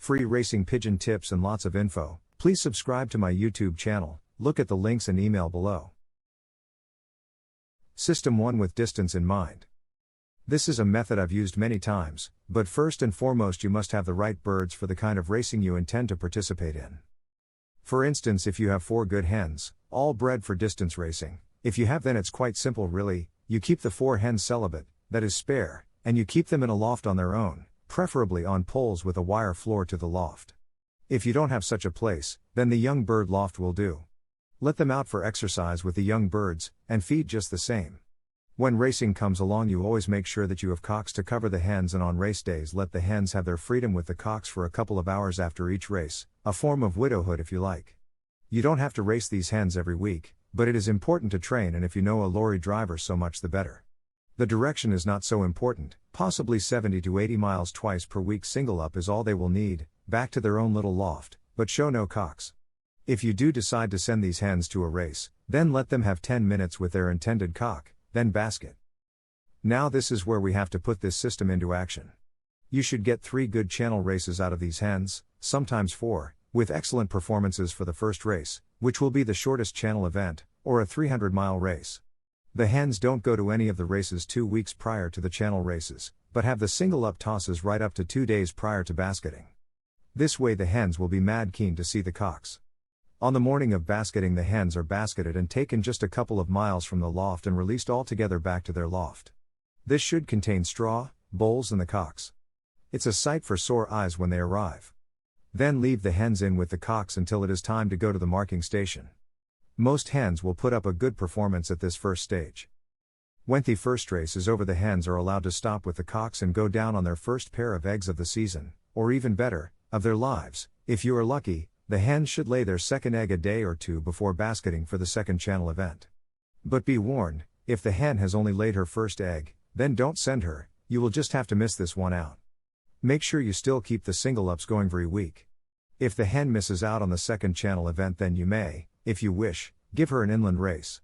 Free racing pigeon tips and lots of info. Please subscribe to my YouTube channel, look at the links and email below. System 1 with distance in mind. This is a method I've used many times, but first and foremost you must have the right birds for the kind of racing you intend to participate in. For instance, if you have 4 good hens, all bred for distance racing, if you have, then it's quite simple really. You keep the 4 hens celibate, that is spare, and you keep them in a loft on their own, preferably on poles with a wire floor to the loft. If you don't have such a place, then the young bird loft will do. Let them out for exercise with the young birds, and feed just the same. When racing comes along, you always make sure that you have cocks to cover the hens, and on race days let the hens have their freedom with the cocks for a couple of hours after each race, a form of widowhood if you like. You don't have to race these hens every week, but it is important to train, and if you know a lorry driver, so much the better. The direction is not so important, possibly 70 to 80 miles twice per week single up is all they will need, back to their own little loft, but show no cocks. If you do decide to send these hens to a race, then let them have 10 minutes with their intended cock, then basket. Now this is where we have to put this system into action. You should get 3 good channel races out of these hens, sometimes 4, with excellent performances for the first race, which will be the shortest channel event, or a 300-mile race. The hens don't go to any of the races 2 weeks prior to the channel races, but have the single-up tosses right up to 2 days prior to basketing. This way the hens will be mad keen to see the cocks. On the morning of basketing, the hens are basketed and taken just a couple of miles from the loft and released all together back to their loft. This should contain straw, bowls and the cocks. It's a sight for sore eyes when they arrive. Then leave the hens in with the cocks until it is time to go to the marking station. Most hens will put up a good performance at this first stage. When the first race is over, the hens are allowed to stop with the cocks and go down on their first pair of eggs of the season, or even better, of their lives. If you are lucky, the hens should lay their second egg a day or 2 before basketing for the second channel event. But be warned, if the hen has only laid her first egg, then don't send her, you will just have to miss this one out. Make sure you still keep the single ups going every week. If the hen misses out on the second channel event, then you may, if you wish, give her an inland race.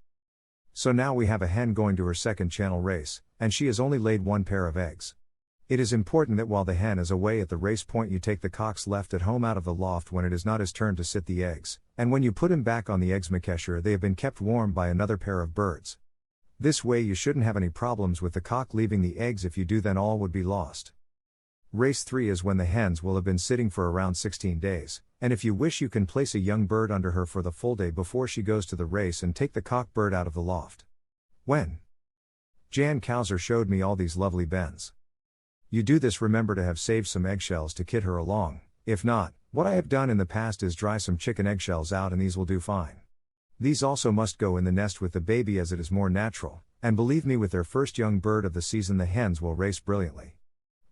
So now we have a hen going to her second channel race, and she has only laid 1 pair of eggs. It is important that while the hen is away at the race point, you take the cocks left at home out of the loft when it is not his turn to sit the eggs, and when you put him back on the eggs, make sure they have been kept warm by another pair of birds. This way you shouldn't have any problems with the cock leaving the eggs. If you do, then all would be lost. Race 3 is when the hens will have been sitting for around 16 days, and if you wish you can place a young bird under her for the full day before she goes to the race and take the cock bird out of the loft. When Jan Kauser showed me all these lovely bens. You do this, remember to have saved some eggshells to kit her along. If not, what I have done in the past is dry some chicken eggshells out, and these will do fine. These also must go in the nest with the baby, as it is more natural, and believe me, with their first young bird of the season the hens will race brilliantly.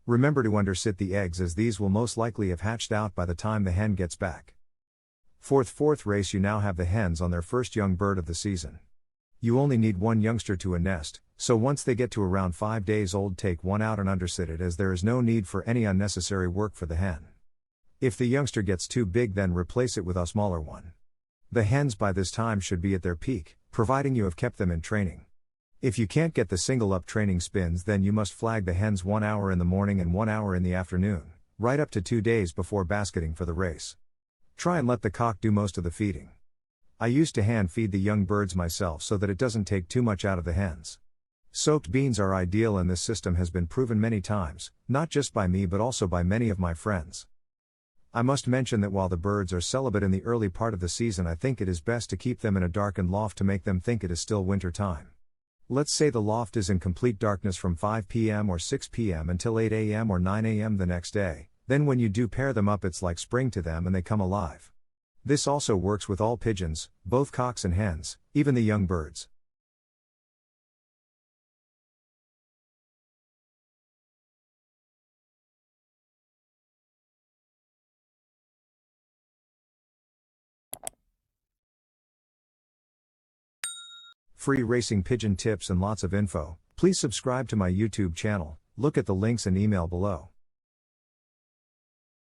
Remember to undersit the eggs, as these will most likely have hatched out by the time the hen gets back. Fourth race, you now have the hens on their first young bird of the season. You only need 1 youngster to a nest, so once they get to around 5 days old, take one out and undersit it, as there is no need for any unnecessary work for the hen. If the youngster gets too big, then replace it with a smaller one. The hens by this time should be at their peak, providing you have kept them in training. If you can't get the single up training spins, then you must flag the hens 1 hour in the morning and 1 hour in the afternoon, right up to 2 days before basketing for the race. Try and let the cock do most of the feeding. I used to hand feed the young birds myself so that it doesn't take too much out of the hens. Soaked beans are ideal, and this system has been proven many times, not just by me but also by many of my friends. I must mention that while the birds are celibate in the early part of the season, I think it is best to keep them in a darkened loft to make them think it is still winter time. Let's say the loft is in complete darkness from 5 p.m. or 6 p.m. until 8 a.m. or 9 a.m. the next day, then when you do pair them up, it's like spring to them and they come alive. This also works with all pigeons, both cocks and hens, even the young birds. Free racing pigeon tips and lots of info. Please subscribe to my YouTube channel, look at the links and email below.